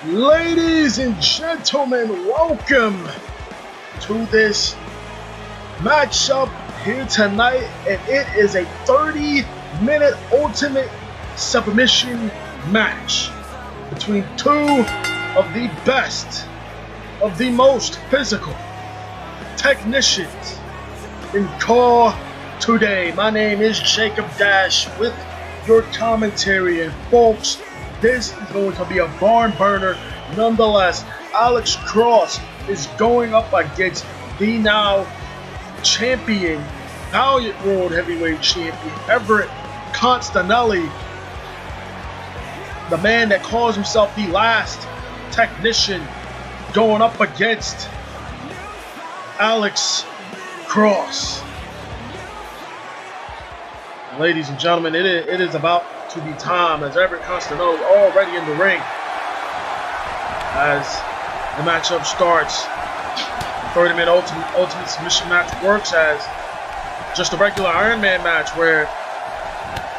Ladies and gentlemen, welcome to this matchup here tonight, and it is a 30-minute ultimate submission match between two of the best, of the most physical technicians in Car today. My name is Jacob Dash with your commentary, and folks, this is going to be a barn burner nonetheless. Alex Kross is going up against the now champion, Valiant World Heavyweight Champion, Everett Constenelli, the man that calls himself the last technician, going up against Alex Kross. Ladies and gentlemen, it is about to be time, as Everett Constenelli already in the ring as the matchup starts. 30-minute ultimate submission match works as just a regular Iron Man match where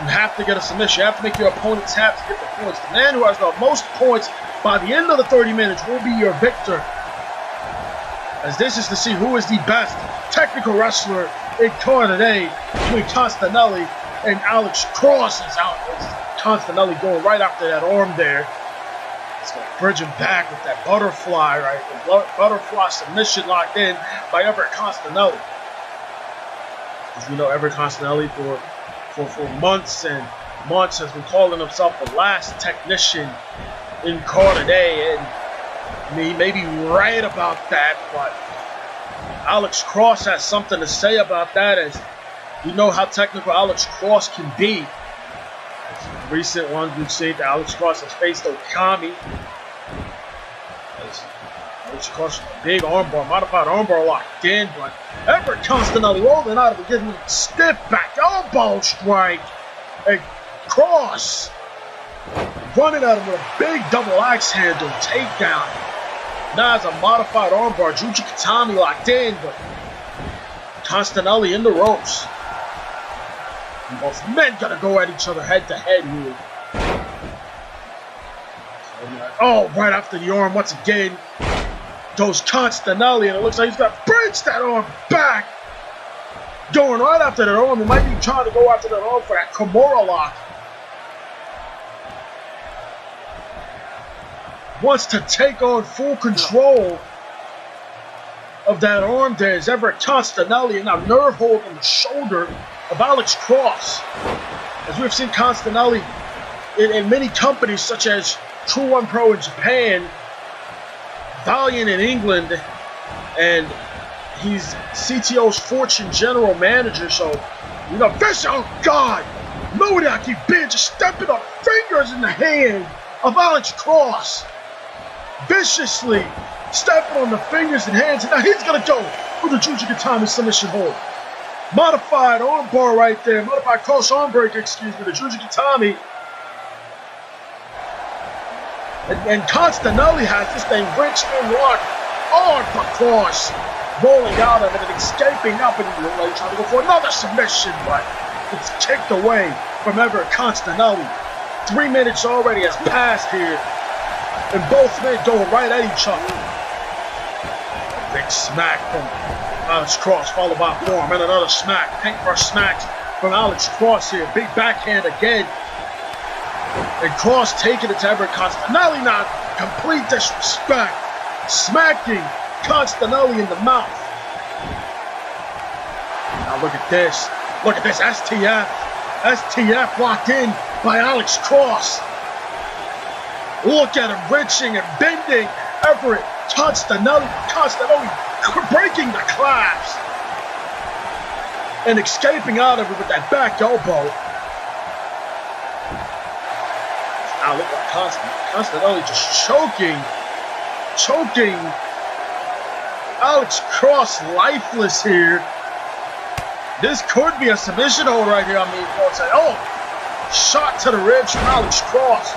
you have to get a submission. You have to make your opponent tap to get the points. The man who has the most points by the end of the 30 minutes will be your victor, as this is to see who is the best technical wrestler in Car today between Constenelli and Alex Kross. Is out. Constenelli going right after that arm there. It's going to bridge him back with that butterfly, right? The butterfly submission locked in by Everett Constenelli. As we know, Everett Constenelli for months and months has been calling himself the last technician in Car today, and he may be right about that, but Alex Kross has something to say about that, as you know how technical Alex Kross can be. Recent ones we've seen that Alex Kross has faced Okami. Alex Kross, big armbar, modified armbar locked in, but Everett Constenelli rolling out of it, getting a stiff back elbow strike. And Kross running at him with a big double axe handle takedown. Now it's a modified armbar, Juji Katami locked in, but Constenelli in the ropes. Both men gonna go at each other head to head here. Oh, right after the arm once again goes Constenelli, and it looks like he's gonna bridge that arm back. Going right after that arm. He might be trying to go after that arm for that Kimura lock. Wants to take on full control of that arm there is Everett Constenelli, and now nerve hold on the shoulder of Alex Kross. As we've seen Constenelli in many companies such as True One Pro in Japan, Valiant in England, and he's CTO's Fortune General Manager. So, you know, this, oh God, Modiaki Ben just stepping up fingers in the hand of Alex Kross. Viciously stepping on the fingers and hands, and now he's gonna go for the Juji Katami submission hold. Modified armbar right there, modified cross arm break, excuse me, the Juji Katami. And Constenelli has this thing wrenched and locked on for Kross, rolling out of it and escaping up, and he's trying to go for another submission, but it's kicked away from Everett Constenelli. 3 minutes already has passed here, and both men going right at each other. A big smack from Alex Kross, followed by a forearm, and another smack. Paintbrush smacks from Alex Kross here. Big backhand again. And Kross taking it to Everett Constenelli now. Complete disrespect. Smacking Constenelli in the mouth. Now look at this. Look at this. STF. STF locked in by Alex Kross. Look at him wrenching and bending Everett Constenelli breaking the clasp and escaping out of it with that back elbow. Now look at Constenelli just choking Alex Kross lifeless here. This could be a submission hold right here. I mean, oh, shot to the ribs from Alex Kross.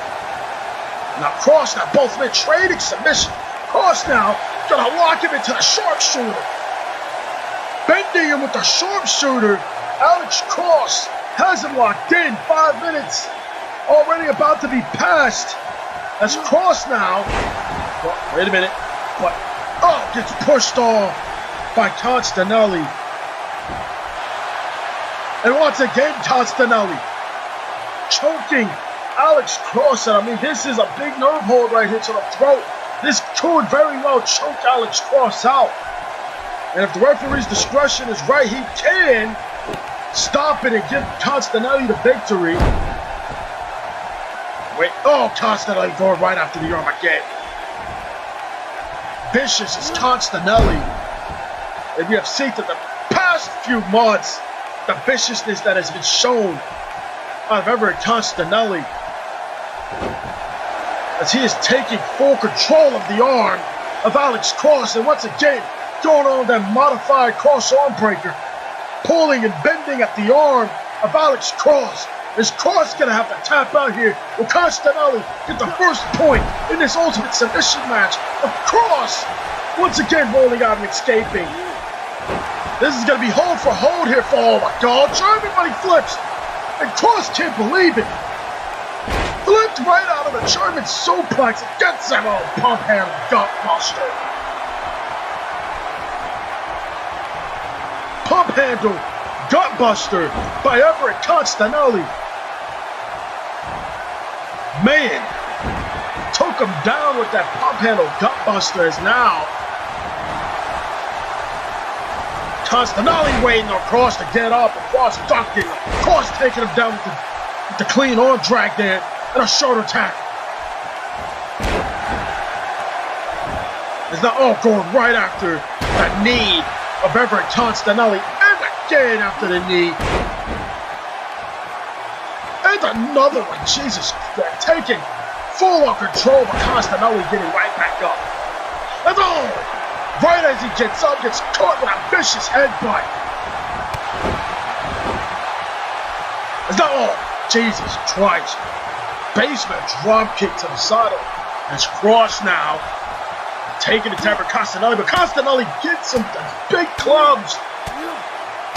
Now Kross, now both men trading submission. Kross now gonna lock him into the sharpshooter. Bending him with the sharpshooter. Alex Kross has him locked in. 5 minutes already about to be passed. As Kross now. Well, wait a minute. But, gets pushed off by Constenelli. And once again, Constenelli choking Alex Kross. And I mean, this is a big nerve hold right here to the throat. This could very well choke Alex Kross out. And if the referee's discretion is right, he can stop it and give Constenelli the victory. Wait, Constenelli going right after the arm again. Vicious is Constenelli. And we have seen that the past few months, the viciousness that has been shown out of Everett Constenelli, as he is taking full control of the arm of Alex Kross, and once again, going on that modified cross arm breaker, pulling and bending at the arm of Alex Kross. Is Kross going to have to tap out here? Will Constenelli get the first point in this ultimate submission match of Kross? Once again, rolling out and escaping. This is going to be hold for hold here for, oh my God, everybody flips. And Kross can't believe it. Flipped right out of the German suplex and gets him on pump handle gutbuster. Pump handle gutbuster by Everett Constenelli. Man, took him down with that pump handle gutbuster. As now Constenelli waiting on Kross to get up, and Kross ducking. Kross taking him down with the clean arm drag there and a shoulder tackle. Is now going right after the knee of Everett Constenelli, and again after the knee. And another one, Jesus, taking full on control of Constenelli, getting right back up. And right as he gets up, gets caught with a vicious headbutt. And Jesus Christ. Basement drop kick to the side of him. As Kross now taking it to Everett Constenelli, but Constenelli gets him big clubs.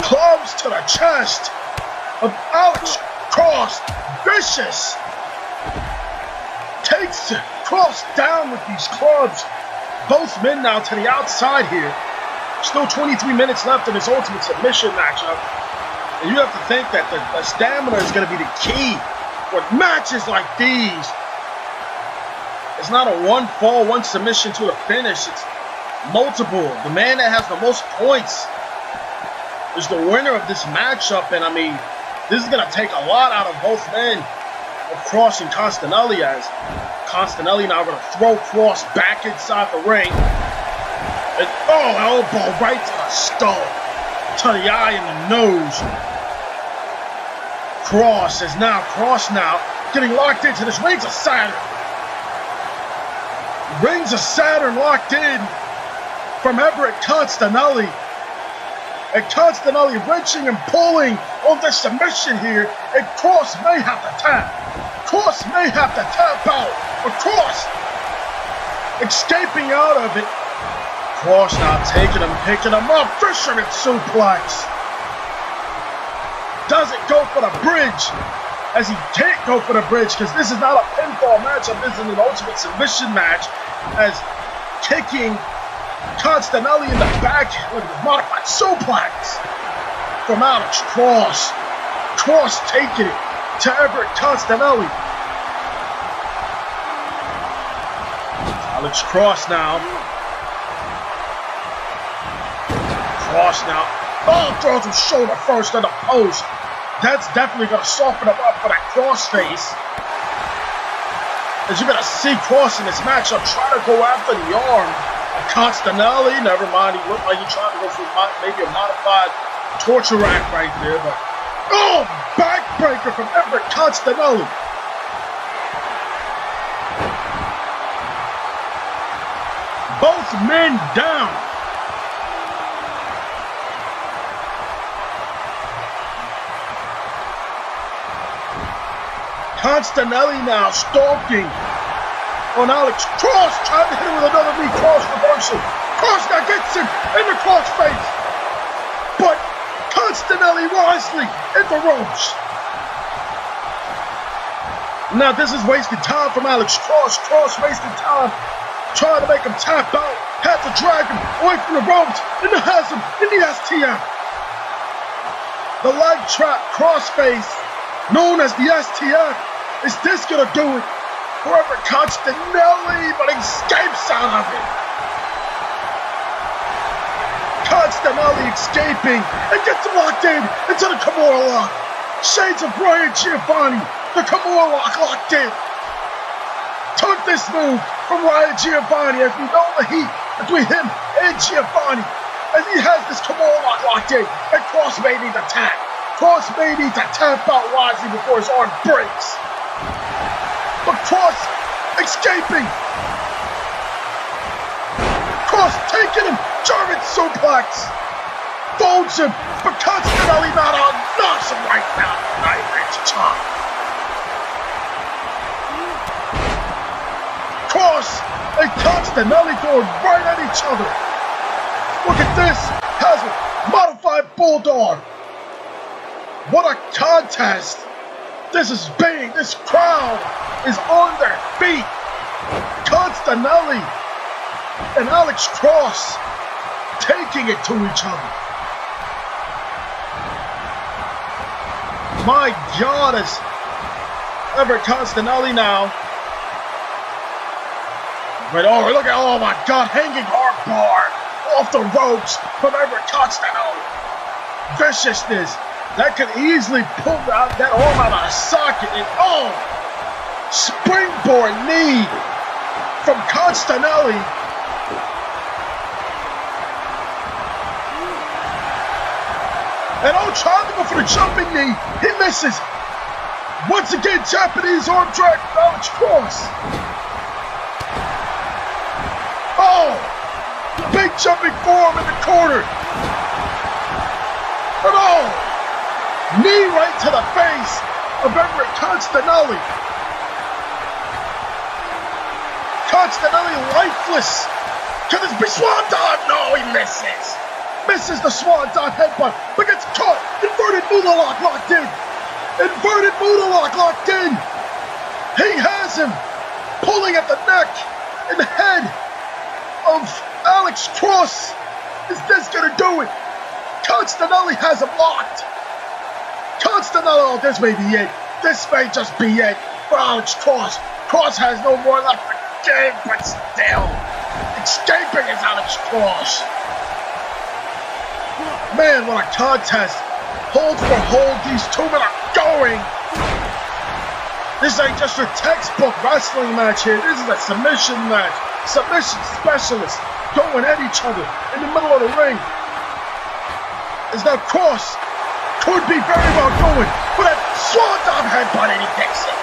Clubs to the chest of Alex Kross. Vicious. Takes Kross down with these clubs. Both men now to the outside here. Still 23 minutes left in this ultimate submission matchup. And you have to think that the stamina is going to be the key for matches like these. It's not a one fall, one submission to a finish. It's multiple. The man that has the most points is the winner of this matchup. And I mean, this is going to take a lot out of both men, of Kross and Constenelli, as Constenelli now going to throw Kross back inside the ring. And elbow right to the skull, to the eye and the nose. Kross now getting locked into this Rings of Saturn. Rings of Saturn locked in from Everett Constenelli. And Constenelli wrenching and pulling on this submission here. And Kross may have to tap. Kross may have to tap out. But Kross escaping out of it. Kross now taking him, picking him up. Fisherman suplex. Doesn't go for the bridge, as he can't go for the bridge because this is not a pinfall matchup. This is an ultimate submission match, as kicking Constenelli in the back with a modified suplex from Alex Kross. Kross taking it to Everett Constenelli. Alex Kross now. Kross now. Throws him shoulder first on the post. That's definitely going to soften him up for that Kross face. As you're going to see Kross in this matchup try to go after the arm of Constenelli. Never mind, he looked like he tried to go for maybe a modified torture rack right there. But backbreaker from Everett Constenelli. Both men down. Constenelli now stalking on Alex Kross, trying to hit him with another knee. Kross reversal. Kross now gets him in the Kross face. But Constenelli wisely in the ropes. Now this is wasted time from Alex Kross. Kross wasted time trying to make him tap out. Had to drag him away from the ropes. And has him in the STF. The leg trap crossface, known as the STF. Is this gonna do it for Everett Constenelli? But he escapes out of it. Constenelli escaping and gets locked in into the Kimura lock. Shades of Brian Giovanni. The Kimura lock locked in. Took this move from Ryan Giovanni, as we know the heat between him and Giovanni. As he has this Kimura lock locked in, and Kross may need to tap. Kross may need to tap out wisely before his arm breaks. But Kross escaping. Kross taking him. German suplex. Folds him. But Constenelli not on. Knocks him right down. Knife-edge chop. Kross and Constenelli going right at each other. Look at this. Has a modified bulldog. What a contest. This is big. This crowd is on their feet. Constenelli and Alex Kross taking it to each other. My God, it's Everett Constenelli now. But oh, look at, oh my God, hanging hard bar off the ropes from Everett Constenelli. Viciousness. That could easily pull that arm out of the socket. And oh, springboard knee from Constenelli. And oh, trying to go for the jumping knee. He misses. Once again, Japanese arm drag from Alex Kross. Oh, big jumping forearm in the corner. And oh, knee right to the face of Everett Constenelli. Constenelli lifeless. Can this be swan dive? No, he misses. Misses the swan dive headbutt, but gets caught. Inverted Muda lock locked in. Inverted Muda lock locked in. He has him pulling at the neck and the head of Alex Kross. Is this gonna do it? Constenelli has him locked. Constenelli, oh, this may be it. This may just be it for Alex Kross. Kross has no more left to give, but still, escaping is Alex Kross. Man, what a contest. Hold for hold, these two men are going. This ain't just your textbook wrestling match here. This is a submission match. Submission specialists going at each other in the middle of the ring. Is now Kross could be very well going for that swan dive headbutt, and he picks it.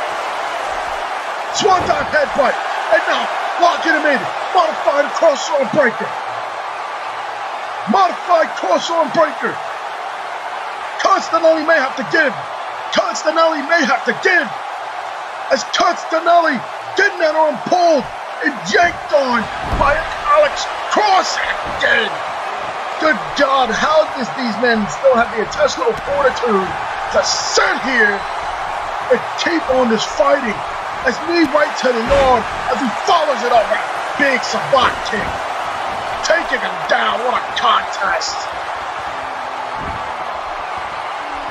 Swan dive headbutt, and now locking him in. Modified cross arm breaker. Modified cross arm breaker. Constenelli may have to give. Constenelli may have to give. As Constenelli getting that arm pulled and yanked on by Alex Kross again. Good God, how does these men still have the intestinal fortitude to sit here and keep on this fighting? As knee right to the arm as he follows it up with a big savate kick. Taking him down, what a contest.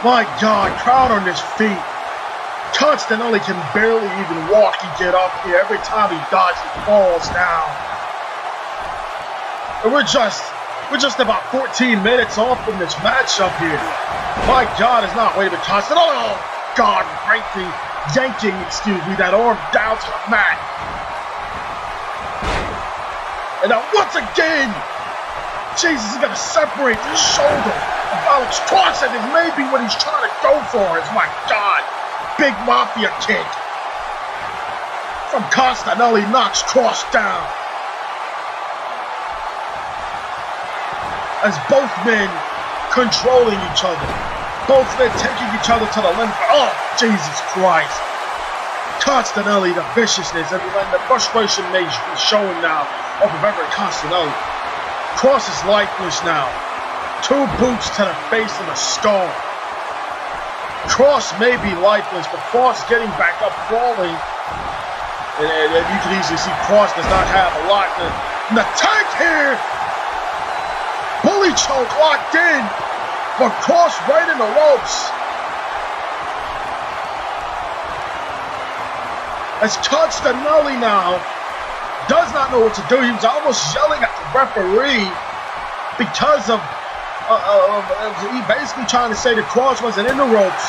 My God, crowd on his feet. Constenelli can barely even walk and get up here. Every time he dodges, he falls down. And we're just about 14 minutes off from this matchup here. My God, it's not waiting for Constenelli. Oh, God, yanking, that arm down to the mat. And now once again, Jesus is going to separate the shoulder of Alex Kross, and it may be what he's trying to go for. It's, my God, big mafia kick from Constenelli knocks Kross down. As both men controlling each other. Both men taking each other to the limit. Oh, Jesus Christ. Constenelli, the viciousness, and the frustration may be showing now of Everett Constenelli. Kross is lifeless now. 2 boots to the face and a skull. Kross may be lifeless, but Kross getting back up, crawling. And you can easily see Kross does not have a lot. And the tank here. Bully choke locked in. But Kross right in the ropes. As Constenelli now does not know what to do. He was almost yelling at the referee because of he basically trying to say that Kross wasn't in the ropes.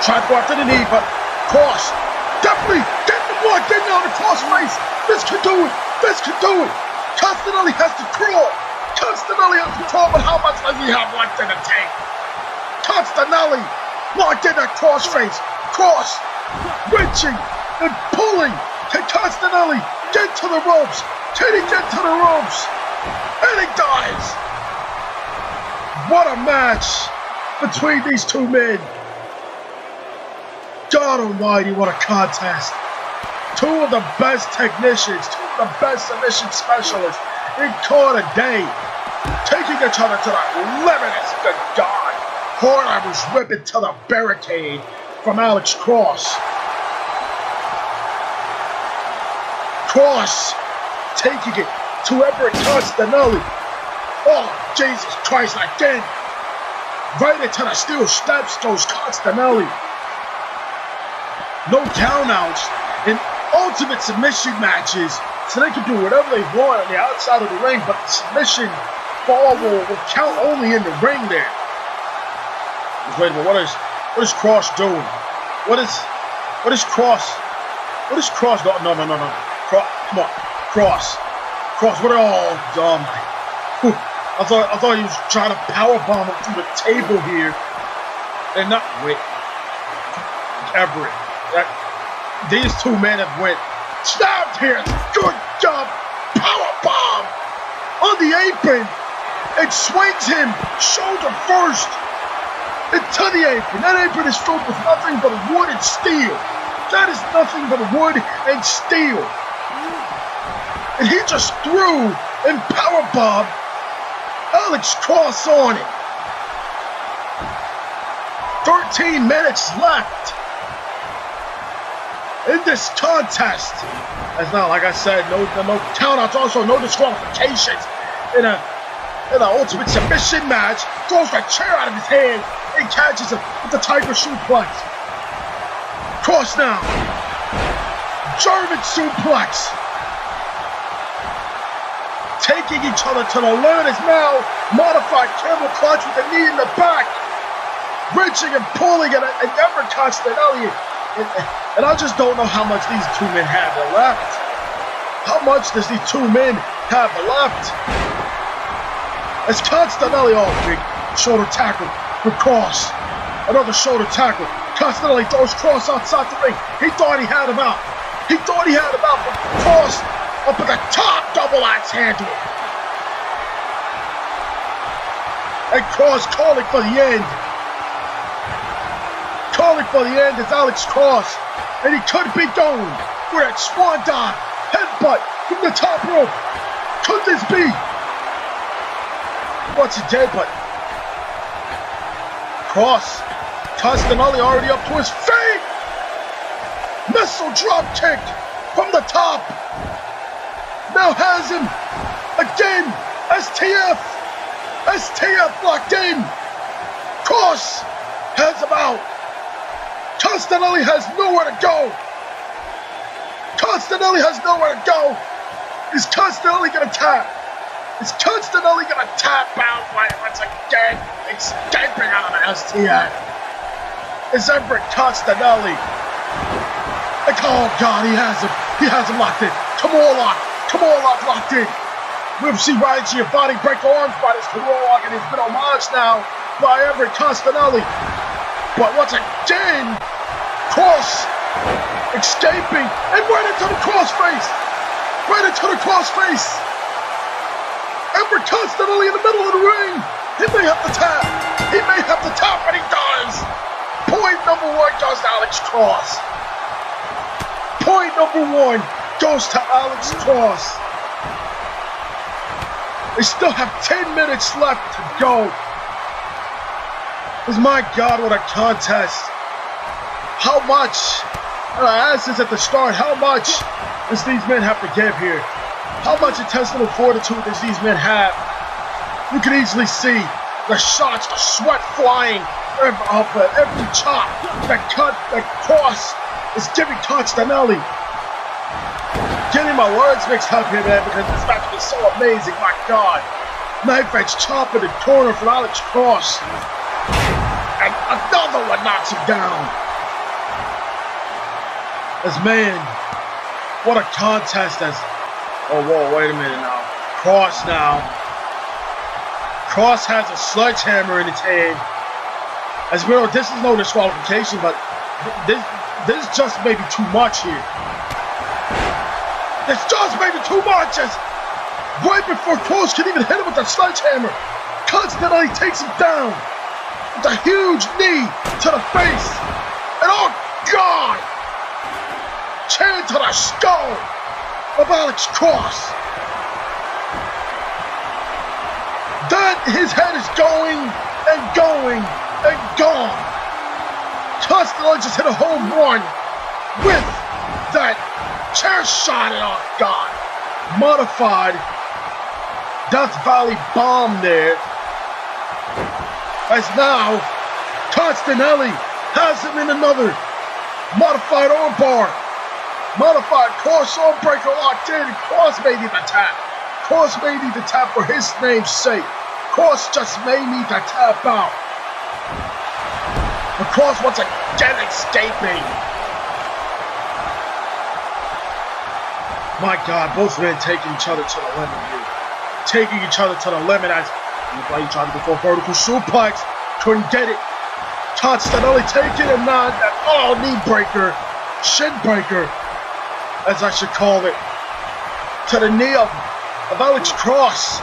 Tried to go after the knee, but Kross definitely getting the blood, getting on the Kross face. This could do it. This could do it. Constenelli has to crawl. Constenelli has to crawl, but how much does he have left in the tank? Constenelli locked in that Kross face. Kross wrenching and pulling. Can Constenelli get to the ropes? Can he get to the ropes? And he dies. What a match between these two men. God almighty, what a contest. Two of the best technicians, two of the best submission specialists in Corner Day, taking each other to the limit as good God. Corner was ripping to the barricade from Alex Kross. Kross taking it to Everett Constenelli. Oh, Jesus Christ, again. Right into the steel steps goes Constenelli. No countouts in ultimate submission matches, so they can do whatever they want on the outside of the ring, but the submission fall will count only in the ring there. Wait a minute, what is Kross doing? What is Kross doing? No. Come on, Kross, what oh my. Whew. I thought he was trying to powerbomb him through the table here. And not wait. Everett. These two men have went snapped here. Good job. Powerbomb on the apron. It swings him shoulder first into the apron. That apron is filled with nothing but wood and steel. That is nothing but wood and steel. And he just threw and powerbombed Alex Kross on it. 13 minutes left in this contest. As now, like I said, no countouts, also no disqualifications in an ultimate submission match. Throws the chair out of his hand and catches him with the Tiger suplex. Kross now. German suplex. Taking each other to the limit is now modified camel clutch with a knee in the back. Wrenching and pulling at Everett Constenelli. And I just don't know how much these two men have left. How much does these two men have left? As Constenelli, oh, big shoulder tackle for Kross. Another shoulder tackle. Constenelli throws Kross outside the ring. He thought he had him out. But Kross up at the top, double axe handle. And Kross calling for the end. Calling for the end is Alex Kross. And he could be going for that swan dive. Headbutt from the top rope. Could this be? Once again, but Kross. Constenelli already up to his feet. Missile drop kick from the top. Now has him again. STF locked in. Kross has him out. Constenelli has nowhere to go. Is Constenelli gonna tap? Out once again, escaping out of the STF. Is Everett Constenelli? Oh God, he has him locked in. Come on, locked in. We'll see Ryan Giovanni break arms by this Kurog, and he's been homaged now by Everett Constenelli. But once again, Kross escaping and right into the Kross face. Everett Constenelli in the middle of the ring. He may have to tap, but he does. Point number one goes to Alex Kross. They still have 10 minutes left to go. My God, what a contest. How much, I asked this at the start, how much does these men have to give here? How much intestinal fortitude does these men have? You can easily see the shots, the sweat flying, every chop, that cut, that Kross is giving Constenelli. Getting my words mixed up here, man, because this match was so amazing, my God. Knife edge chop in the corner from Alex Kross. And another one knocks him down. As man, what a contest as, oh, whoa, wait a minute now. Kross now. Kross has a sledgehammer in his hand. As we know, this is no disqualification, but this just may be too much here. This just may be too much as right before Kross can even hit him with the sledgehammer, Constenelli takes him down with a huge knee to the face. And oh God! Chain to the skull of Alex Kross. Then his head is going and going and gone. Constenelli just hit a home run with that chair shot. And oh God, modified Death Valley bomb there. As now Constenelli has him in another modified armbar. Modified Kross armbreaker locked in. Kross may need to tap. Kross may need to tap for his name's sake. Kross just may need to tap out. But Kross once again escaping. My God, both men taking each other to the limit here. Taking each other to the limit as he tried to go for a vertical suplex. Couldn't get it. Constenelli taking him now. Oh, knee breaker. Shin breaker, as I should call it, to the knee of Alex Kross.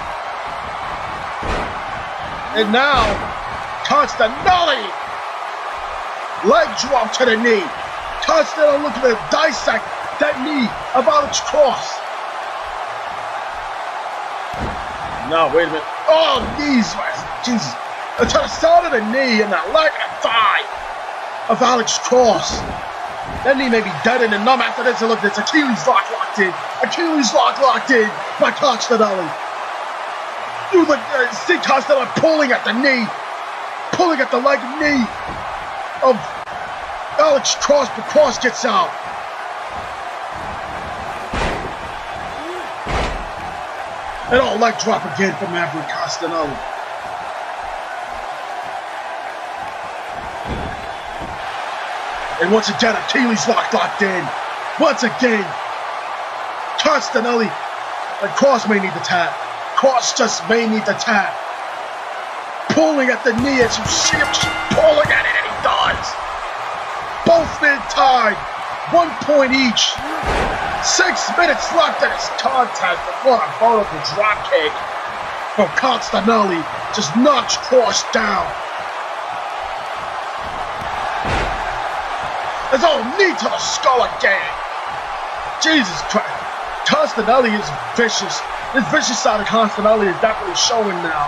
And now, Constenelli, leg drop to the knee. Constenelli looking to dissect that knee of Alex Kross. No, wait a minute. Oh, knees, Jesus. To the side of the knee and the leg and thigh of Alex Kross. That knee may be dead and numb after this. Look, it's Achilles lock locked in. Achilles lock locked in by Constenelli. You look, see Constenelli pulling at the knee. Pulling at the leg and knee of Alex Kross, but Kross gets out. And oh, leg drop again from Everett Constenelli. And once again, Achilles locked in. Once again, Constenelli and Kross may need to tap. Kross just may need to tap. Pulling at the knee as you see him just pulling at it, and he does. Both men tied, 1 point each. 6 minutes left in this contest. What a vertical drop kick from Constenelli. Just knocks Kross down. There's a knee to the skull again. Jesus Christ. Constenelli is vicious. This vicious side of Constenelli is definitely showing now.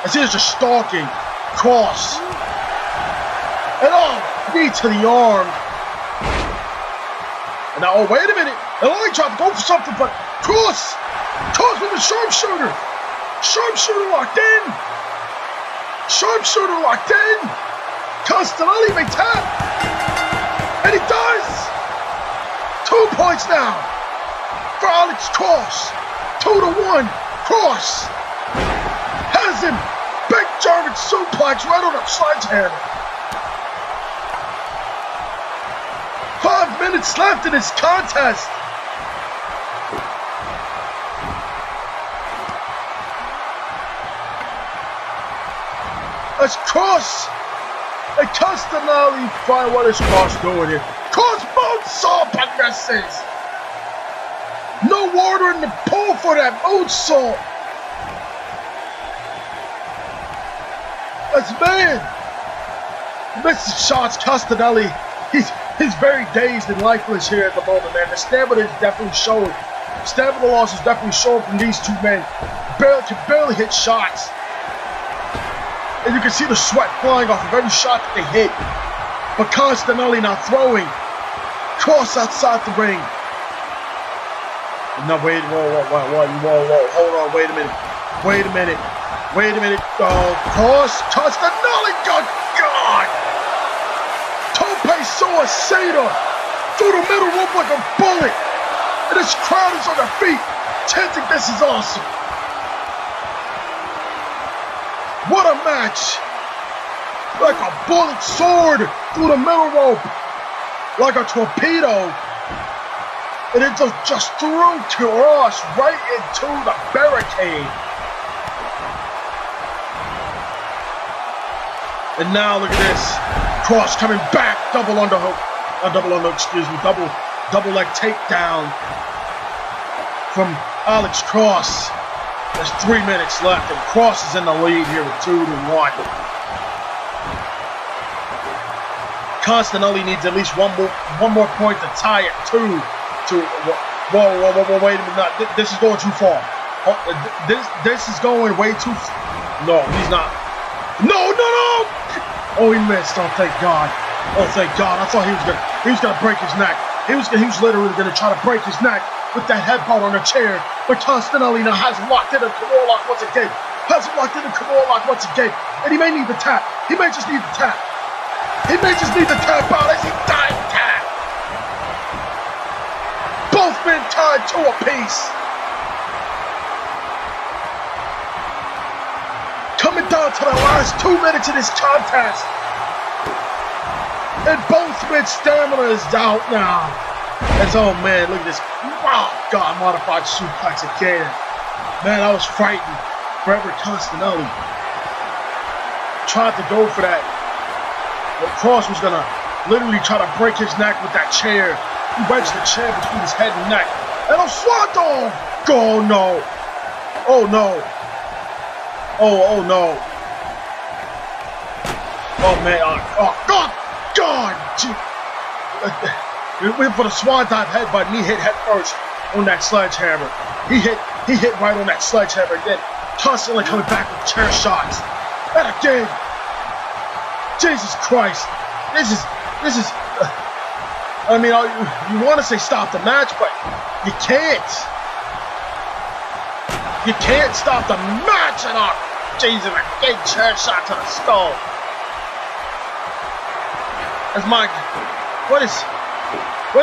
As he is just stalking Kross. And oh, knee to the arm. And now, oh, wait a minute. And only tried to go for something, but Kross with the sharpshooter. Sharpshooter locked in. Sharpshooter locked in. Constenelli may tap. And he does! 2 points now for Alex Kross. 2-1. Kross has him. Big German suplex right on the sledgehammer. 5 minutes left in this contest. As Kross and Constenelli find what is Kross doing here. Kross moonsault but misses. No water in the pool for that moonsault. As man misses shots, Constenelli, he's very dazed and lifeless here at the moment, man. The stamina is definitely showing. Stamina loss is definitely showing from these two men. Can barely hit shots. And you can see the sweat flying off of every shot that they hit. But Constenelli now throwing. Kross outside the ring. No, wait, whoa, hold on, wait a minute. Oh, Kross, Constenelli, good God! Tope Suicida through the middle rope like a bullet. And this crowd is on their feet, chanting, this is awesome. What a match! Like a bullet sword through the middle rope, like a torpedo. And it just threw Kross right into the barricade. And now look at this. Kross coming back, double leg takedown from Alex Kross. There's 3 minutes left, and Kross is in the lead here with 2-1. Constenelli needs at least one more point to tie it. Whoa, wait a minute. This is going too far. This is going way too far. No, he's not. No! Oh, he missed. Oh, thank God. I thought he was gonna break his neck. He was literally gonna try to break his neck with that headbutt on the chair. But Constenelli now has locked in a Kimura lock once again. And he may need the tap. He may just need the tap out as he dive tap. Both men tied to a piece. Coming down to the last 2 minutes of this contest. And both men's stamina is out now. As, oh man, look at this. Wow, God, modified suplex again. Man, I was frightened for Everett Constenelli. Tried to go for that. But Kross was gonna literally try to break his neck with that chair. He wedged the chair between his head and neck. And a swan dog! Oh no! Oh no! Oh no! Oh man! Oh God! He went for the swan dive headbutt, and he hit head first on that sledgehammer. He hit right on that sledgehammer, and then constantly coming back with chair shots. And again. Jesus Christ, this is. I mean, you want to say stop the match, but you can't. You can't stop the match, and Jesus, a big chair shot to the skull. What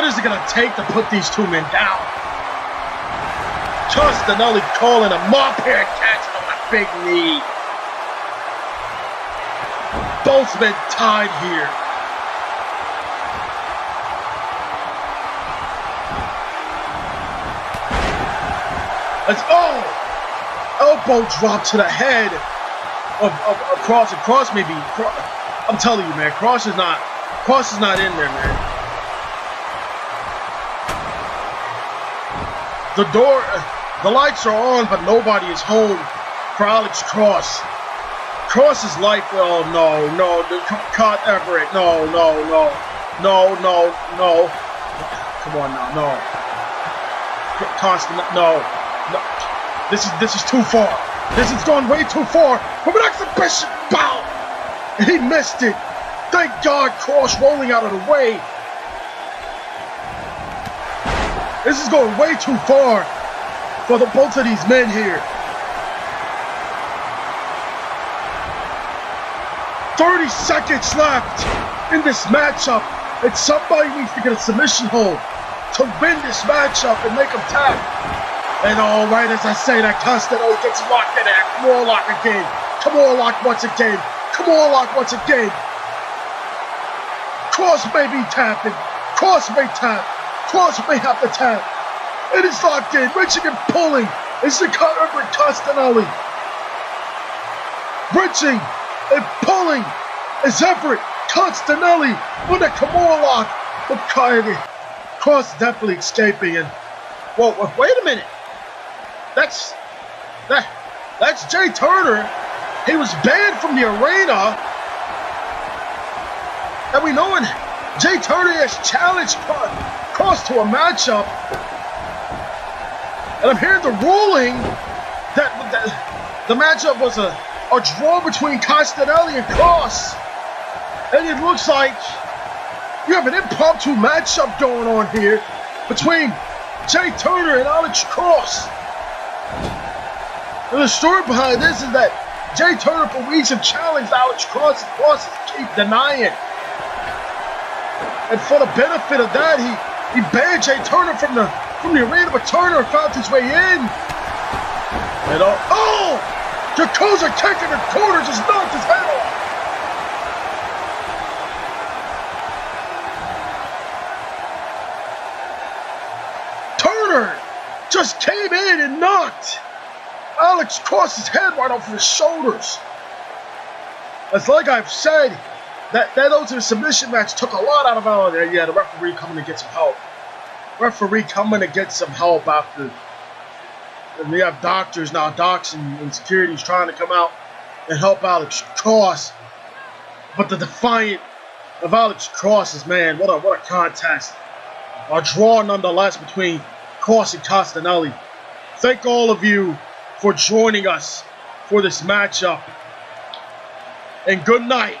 is it gonna take to put these two men down? Constenelli calling him up here, catching him on a big knee. Both men tied here. Elbow drop to the head of Kross. And Kross maybe. I'm telling you, man, Kross is not in there, man. The lights are on, but nobody is home for Alex Kross. Kross's life, oh no, cut Everett, no. Come on now, no. Constant, no. This is too far. This has gone way too far from an exhibition bout. And he missed it. Thank God, Kross rolling out of the way. This is going way too far for both of these men here. 30 seconds left in this matchup, and somebody needs to get a submission hold to win this matchup and make him tap. And all right, as I say, that Constenelli gets locked in that Kimura lock again. Kimura lock once again. Kross may be tapping. Kross may tap. Kross may have to tap. It is locked in. Wrenching and pulling. It's the Everett Constenelli. Wrenching and pulling is Everett Constenelli with a Kimura lock. But Kross definitely escaping. And whoa, wait a minute. That's Jay Turner. He was banned from the arena. And we know Jay Turner has challenged Kross to a matchup. And I'm hearing the ruling that the matchup was a draw between Constenelli and Kross. And it looks like you have an impromptu matchup going on here between Jay Turner and Alex Kross. And the story behind this is that Jay Turner for weeks have challenged Alex Kross, and Kross keep denying. And for the benefit of that, he banned Jay Turner from the arena, but Turner found his way in. And Yakuza kick in the corner just knocked his head off. Turner just came in and knocked Alex Kross's head right off his shoulders. It's like I've said, that ultimate submission match took a lot out of it. Yeah, the referee coming to get some help. After. And we have doctors now, docs and securities trying to come out and help Alex Kross. But the defiant of Alex Kross is, man, what a contest. A draw nonetheless between Kross and Constenelli. Thank all of you for joining us for this matchup. And good night.